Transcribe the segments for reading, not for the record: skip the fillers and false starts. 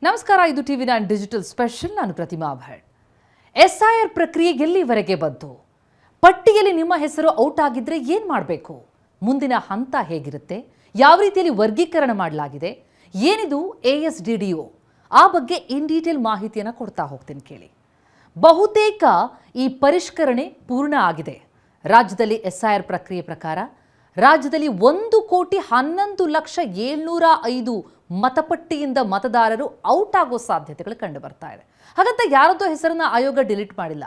ನಮಸ್ಕಾರ, ಇದು ಟಿವಿ9 digital special. ನಾನು ಪ್ರತಿಮಾ ಭಟ್. SIR ಪ್ರಕ್ರಿಯೆ ಎಲ್ಲಿವರೆಗೆ ಬಂತು? ಪಟ್ಟಿಯಲ್ಲಿ ನಿಮ್ಮ ಹೆಸರು ಔಟ್ ಆಗಿದ್ರೆ ಏನು ಮಾಡಬೇಕು? ಮುಂದಿನ ಹಂತ ಹೇಗಿರುತ್ತೆ? ಯಾವ ರೀತಿಯಲ್ಲಿ ವರ್ಗೀಕರಣ ಮಾಡಲಾಗಿದೆ? ಏನಿದು ASDDO? ಆ ಬಗ್ಗೆ ಇನ್ ಡೀಟೇಲ್ ಮಾಹಿತಿಯನ್ನು ಕೊಡ್ತಾ ಹೋಗ್ತೀನಿ, ಕೇಳಿ. ಬಹುತೇಕ ಈ ಪರಿಷ್ಕರಣೆ ಪೂರ್ಣ ಆಗಿದೆ. ರಾಜ್ಯದಲ್ಲಿ SIR ಪ್ರಕ್ರಿಯೆ ಪ್ರಕಾರ ರಾಜ್ಯದಲ್ಲಿ 1,11,705 ಮತಪಟ್ಟಿಯಿಂದ ಮತದಾರರು ಔಟ್ ಆಗೋ ಸಾಧ್ಯತೆಗಳು ಕಂಡು ಬರ್ತಾ ಇದೆ. ಹಾಗಂತ ಯಾರದ್ದೋ ಹೆಸರನ್ನ ಆಯೋಗ ಡಿಲೀಟ್ ಮಾಡಿಲ್ಲ,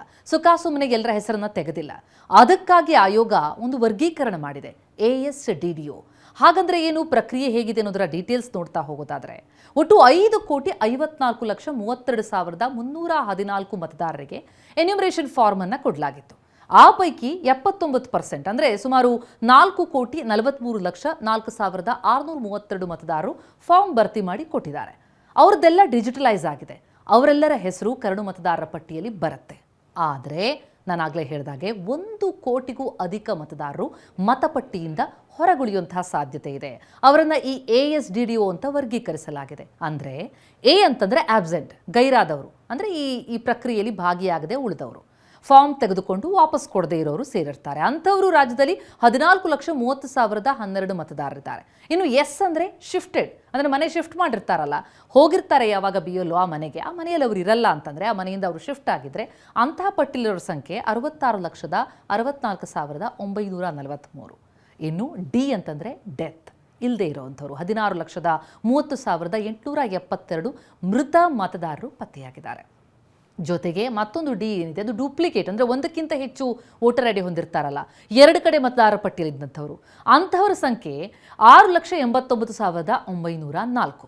ಸುಮ್ಮನೆ ಎಲ್ಲರ ಹೆಸರನ್ನ ತೆಗೆದಿಲ್ಲ. ಅದಕ್ಕಾಗಿ ಆಯೋಗ ಒಂದು ವರ್ಗೀಕರಣ ಮಾಡಿದೆ, ASDDO. ಹಾಗಂದ್ರೆ ಏನು, ಪ್ರಕ್ರಿಯೆ ಹೇಗಿದೆ ಅನ್ನೋದರ ಡೀಟೇಲ್ಸ್ ನೋಡ್ತಾ ಹೋಗೋದಾದ್ರೆ, ಒಟ್ಟು 5,54,52,314 ಮತದಾರರಿಗೆ ಎನ್ಯುಮರೇಷನ್ ಫಾರ್ಮ್ ಅನ್ನ ಕೊಡಲಾಗಿತ್ತು. ಆ ಪೈಕಿ 79% ಅಂದರೆ ಸುಮಾರು 4,43,04,632 ಮತದಾರರು ಫಾರ್ಮ್ ಭರ್ತಿ ಮಾಡಿ ಕೊಟ್ಟಿದ್ದಾರೆ. ಅವರದ್ದೆಲ್ಲ ಡಿಜಿಟಲೈಸ್ ಆಗಿದೆ. ಅವರೆಲ್ಲರ ಹೆಸರು ಕರಡು ಮತದಾರರ ಪಟ್ಟಿಯಲ್ಲಿ ಬರುತ್ತೆ. ಆದರೆ ನಾನಾಗಲೇ ಹೇಳಿದಾಗೆ 1 ಕೋಟಿಗೂ ಅಧಿಕ ಮತದಾರರು ಮತಪಟ್ಟಿಯಿಂದ ಹೊರಗುಳಿಯುವಂತಹ ಸಾಧ್ಯತೆ ಇದೆ. ಅವರನ್ನು ಈ ASDDO ಅಂತ ವರ್ಗೀಕರಿಸಲಾಗಿದೆ. ಅಂದರೆ ಎ ಅಂತಂದರೆ ಆಬ್ಸೆಂಟ್, ಗೈರಾದವರು, ಅಂದರೆ ಈ ಪ್ರಕ್ರಿಯೆಯಲ್ಲಿ ಭಾಗಿಯಾಗದೆ ಉಳಿದವರು. ಫಾರ್ಮ್ ತೆಗೆದುಕೊಂಡು ವಾಪಸ್ ಕೊಡದೇ ಇರೋರು ಸೇರಿರ್ತಾರೆ. ಅಂಥವರು ರಾಜ್ಯದಲ್ಲಿ 14,30,012 ಮತದಾರರಿದ್ದಾರೆ. ಇನ್ನು ಎಸ್ ಅಂದರೆ ಶಿಫ್ಟೆಡ್, ಅಂದರೆ ಮನೆ ಶಿಫ್ಟ್ ಮಾಡಿರ್ತಾರಲ್ಲ, ಹೋಗಿರ್ತಾರೆ ಯಾವಾಗ BLO ಆ ಮನೆಗೆ, ಆ ಮನೆಯಲ್ಲಿ ಅವರು ಇರಲ್ಲ ಅಂತಂದರೆ, ಆ ಮನೆಯಿಂದ ಅವರು ಶಿಫ್ಟ್ ಆಗಿದ್ರೆ ಅಂತಹ ಪಟ್ಟಿಲಿರೋ ಸಂಖ್ಯೆ 66,64,943. ಇನ್ನು ಡಿ ಅಂತಂದರೆ ಡೆತ್, ಇಲ್ಲದೆ ಇರೋವಂಥವ್ರು 16,30,872 ಮೃತ ಮತದಾರರು ಪತ್ತೆಯಾಗಿದ್ದಾರೆ. ಜೊತೆಗೆ ಮತ್ತೊಂದು ಡಿ ಏನಿದೆ, ಅದು ಡೂಪ್ಲಿಕೇಟ್, ಅಂದರೆ ಒಂದಕ್ಕಿಂತ ಹೆಚ್ಚು ವೋಟರ್ ಐಡಿ ಹೊಂದಿರ್ತಾರಲ್ಲ, 2 ಕಡೆ ಮತದಾರರ ಪಟ್ಟಿಯಲ್ಲಿದ್ದಂಥವ್ರು. ಅಂಥವರ ಸಂಖ್ಯೆ 6,89,904.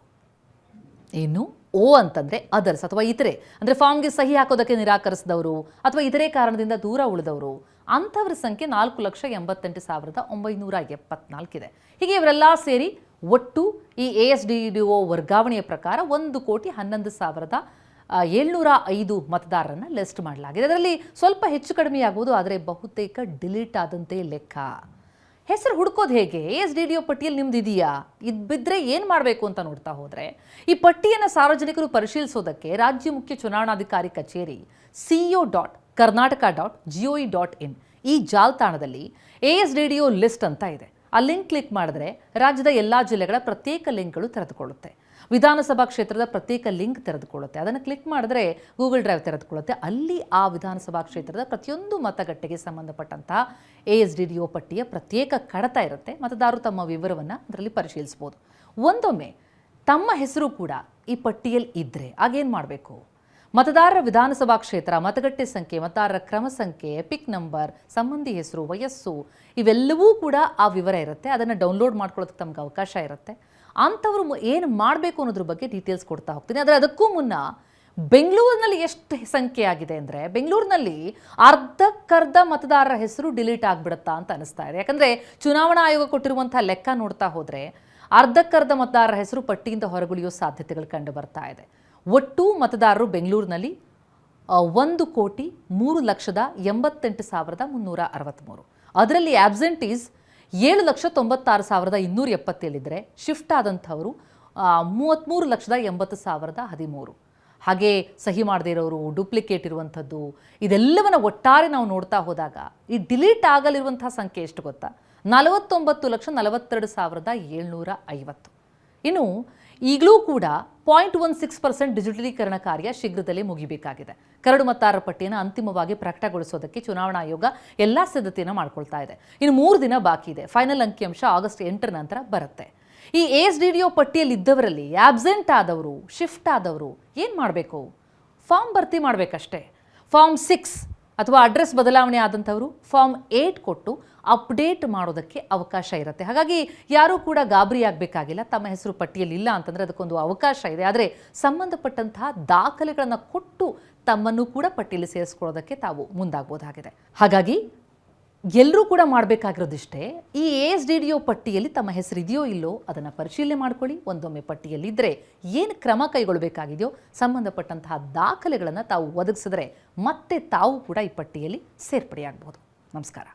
ಇನ್ನು ಓ ಅಂತಂದರೆ ಅದರ್ಸ್ ಅಥವಾ ಇತರೆ, ಅಂದರೆ ಫಾರ್ಮ್ಗೆ ಸಹಿ ಹಾಕೋದಕ್ಕೆ ನಿರಾಕರಿಸಿದವರು ಅಥವಾ ಇತರೆ ಕಾರಣದಿಂದ ದೂರ ಉಳಿದವರು, ಅಂಥವ್ರ ಸಂಖ್ಯೆ 4,88,974 ಇದೆ. ಹೀಗೆ ಇವರೆಲ್ಲ ಸೇರಿ ಒಟ್ಟು ಈ ASDDO ವರ್ಗಾವಣೆಯ ಪ್ರಕಾರ 1,11,705 ಮತದಾರರನ್ನು ಲಿಸ್ಟ್ ಮಾಡಲಾಗಿದೆ. ಅದರಲ್ಲಿ ಸ್ವಲ್ಪ ಹೆಚ್ಚು ಕಡಿಮೆ ಆಗುವುದು, ಆದರೆ ಬಹುತೇಕ ಡಿಲೀಟ್ ಆದಂತೆ ಲೆಕ್ಕ. ಹೆಸರು ಹುಡುಕೋದು ಹೇಗೆ? ASDDO ಪಟ್ಟಿಯಲ್ಲಿ ನಿಮ್ದು ಇದೆಯಾ? ಇದು ಬಿದ್ದರೆ ಏನು ಮಾಡಬೇಕು ಅಂತ ನೋಡ್ತಾ ಹೋದರೆ, ಈ ಪಟ್ಟಿಯನ್ನು ಸಾರ್ವಜನಿಕರು ಪರಿಶೀಲಿಸೋದಕ್ಕೆ ರಾಜ್ಯ ಮುಖ್ಯ ಚುನಾವಣಾಧಿಕಾರಿ ಕಚೇರಿ co.karnataka.gov.in ಈ ಜಾಲತಾಣದಲ್ಲಿ ASDDO ಲಿಸ್ಟ್ ಅಂತ ಇದೆ. ಆ ಲಿಂಕ್ ಕ್ಲಿಕ್ ಮಾಡಿದ್ರೆ ರಾಜ್ಯದ ಎಲ್ಲ ಜಿಲ್ಲೆಗಳ ಪ್ರತ್ಯೇಕ ಲಿಂಕ್ಗಳು ತೆರೆದುಕೊಳ್ಳುತ್ತೆ. ವಿಧಾನಸಭಾ ಕ್ಷೇತ್ರದ ಪ್ರತ್ಯೇಕ ಲಿಂಕ್ ತೆರೆದುಕೊಳ್ಳುತ್ತೆ. ಅದನ್ನು ಕ್ಲಿಕ್ ಮಾಡಿದ್ರೆ ಗೂಗಲ್ ಡ್ರೈವ್ ತೆರೆದುಕೊಳ್ಳುತ್ತೆ. ಅಲ್ಲಿ ಆ ವಿಧಾನಸಭಾ ಕ್ಷೇತ್ರದ ಪ್ರತಿಯೊಂದು ಮತಗಟ್ಟೆಗೆ ಸಂಬಂಧಪಟ್ಟಂತಹ ASDDO ಪಟ್ಟಿಯ ಪ್ರತ್ಯೇಕ ಕಡತ ಇರುತ್ತೆ. ಮತದಾರರು ತಮ್ಮ ವಿವರವನ್ನು ಅದರಲ್ಲಿ ಪರಿಶೀಲಿಸ್ಬೋದು. ಒಂದೊಮ್ಮೆ ತಮ್ಮ ಹೆಸರು ಕೂಡ ಈ ಪಟ್ಟಿಯಲ್ಲಿ ಇದ್ದರೆ ಆಗೇನು ಮಾಡಬೇಕು? ಮತದಾರರ ವಿಧಾನಸಭಾ ಕ್ಷೇತ್ರ, ಮತಗಟ್ಟೆ ಸಂಖ್ಯೆ, ಮತದಾರರ ಕ್ರಮ ಸಂಖ್ಯೆ, ಎಪಿಕ್ ನಂಬರ್, ಸಂಬಂಧಿ ಹೆಸರು, ವಯಸ್ಸು, ಇವೆಲ್ಲವೂ ಕೂಡ ಆ ವಿವರ ಇರುತ್ತೆ. ಅದನ್ನು ಡೌನ್ಲೋಡ್ ಮಾಡ್ಕೊಳ್ಳೋದಕ್ಕೆ ತಮಗೆ ಅವಕಾಶ ಇರುತ್ತೆ. ಅಂಥವ್ರು ಏನು ಮಾಡಬೇಕು ಅನ್ನೋದ್ರ ಬಗ್ಗೆ ಡೀಟೇಲ್ಸ್ ಕೊಡ್ತಾ ಹೋಗ್ತೀನಿ. ಆದರೆ ಅದಕ್ಕೂ ಮುನ್ನ ಬೆಂಗಳೂರಿನಲ್ಲಿ ಎಷ್ಟು ಸಂಖ್ಯೆ ಆಗಿದೆ ಅಂದರೆ, ಬೆಂಗಳೂರಿನಲ್ಲಿ ಅರ್ಧಕ್ಕರ್ಧ ಮತದಾರರ ಹೆಸರು ಡಿಲೀಟ್ ಆಗಿಬಿಡುತ್ತಾ ಅಂತ ಅನಿಸ್ತಾ ಇದೆ. ಯಾಕಂದರೆ ಚುನಾವಣಾ ಆಯೋಗ ಕೊಟ್ಟಿರುವಂಥ ಲೆಕ್ಕ ನೋಡ್ತಾ ಹೋದರೆ ಅರ್ಧಕ್ಕರ್ಧ ಮತದಾರರ ಹೆಸರು ಪಟ್ಟಿಯಿಂದ ಹೊರಗುಳಿಯೋ ಸಾಧ್ಯತೆಗಳು ಕಂಡು ಬರ್ತಾ ಇದೆ. ಒಟ್ಟು ಮತದಾರರು ಬೆಂಗಳೂರಿನಲ್ಲಿ 1,88,363. ಅದರಲ್ಲಿ ಆಬ್ಸೆಂಟೀಸ್ 7,96,277 ಶಿಫ್ಟ್ ಆದಂಥವರು 33,80,013. ಹಾಗೆ ಸಹಿ ಮಾಡದೇ ಇರೋರು, ಡೂಪ್ಲಿಕೇಟ್ ಇರುವಂಥದ್ದು, ಇದೆಲ್ಲವನ್ನ ಒಟ್ಟಾರೆ ನಾವು ನೋಡ್ತಾ ಹೋದಾಗ ಈ ಡಿಲೀಟ್ ಆಗಲಿರುವಂಥ ಸಂಖ್ಯೆ ಎಷ್ಟು ಗೊತ್ತಾ? 49,42,750. ಇನ್ನು ಈಗಲೂ ಕೂಡ 0.16% ಡಿಜಿಟಲೀಕರಣ ಕಾರ್ಯ ಶೀಘ್ರದಲ್ಲೇ ಮುಗಿಬೇಕಾಗಿದೆ. ಕರಡು ಮತದಾರರ ಪಟ್ಟಿಯನ್ನು ಅಂತಿಮವಾಗಿ ಪ್ರಕಟಗೊಳಿಸೋದಕ್ಕೆ ಚುನಾವಣಾ ಆಯೋಗ ಎಲ್ಲ ಸಿದ್ಧತೆಯನ್ನು ಮಾಡ್ಕೊಳ್ತಾ ಇದೆ. ಇನ್ನು 3 ದಿನ ಬಾಕಿ ಇದೆ. ಫೈನಲ್ ಅಂಕಿಅಂಶ ಆಗಸ್ಟ್ 8 ನಂತರ ಬರುತ್ತೆ. ಈ ASDDO ಪಟ್ಟಿಯಲ್ಲಿ ಇದ್ದವರಲ್ಲಿ ಆಬ್ಸೆಂಟ್ ಆದವರು, ಶಿಫ್ಟ್ ಆದವರು ಏನು ಮಾಡಬೇಕು? ಫಾರ್ಮ್ ಭರ್ತಿ ಮಾಡಬೇಕಷ್ಟೇ. ಫಾರ್ಮ್ 6 ಅಥವಾ ಅಡ್ರೆಸ್ ಬದಲಾವಣೆ ಆದಂಥವರು ಫಾರ್ಮ್ 8 ಕೊಟ್ಟು ಅಪ್ಡೇಟ್ ಮಾಡೋದಕ್ಕೆ ಅವಕಾಶ ಇರುತ್ತೆ. ಹಾಗಾಗಿ ಯಾರೂ ಕೂಡ ಗಾಬರಿ ಆಗಬೇಕಾಗಿಲ್ಲ. ತಮ್ಮ ಹೆಸರು ಪಟ್ಟಿಯಲ್ಲಿ ಇಲ್ಲ ಅಂತಂದರೆ ಅದಕ್ಕೊಂದು ಅವಕಾಶ ಇದೆ. ಆದರೆ ಸಂಬಂಧಪಟ್ಟಂತಹ ದಾಖಲೆಗಳನ್ನು ಕೊಟ್ಟು ತಮ್ಮನ್ನು ಕೂಡ ಪಟ್ಟಿಯಲ್ಲಿ ಸೇರಿಸ್ಕೊಳ್ಳೋದಕ್ಕೆ ತಾವು ಮುಂದಾಗಬಹುದಾಗಿದೆ. ಹಾಗಾಗಿ ಎಲ್ಲರೂ ಕೂಡ ಮಾಡಬೇಕಾಗಿರೋದಿಷ್ಟೇ, ಈ ASDDO ಪಟ್ಟಿಯಲ್ಲಿ ತಮ್ಮ ಹೆಸರು ಇದೆಯೋ ಇಲ್ಲೋ ಅದನ್ನು ಪರಿಶೀಲನೆ ಮಾಡ್ಕೊಳ್ಳಿ. ಒಂದೊಮ್ಮೆ ಪಟ್ಟಿಯಲ್ಲಿದ್ದರೆ ಏನು ಕ್ರಮ ಕೈಗೊಳ್ಳಬೇಕಾಗಿದೆಯೋ ಸಂಬಂಧಪಟ್ಟಂತಹ ದಾಖಲೆಗಳನ್ನು ತಾವು ಒದಗಿಸಿದ್ರೆ ಮತ್ತೆ ತಾವು ಕೂಡ ಈ ಪಟ್ಟಿಯಲ್ಲಿ ಸೇರ್ಪಡೆಯಾಗಬಹುದು. ನಮಸ್ಕಾರ.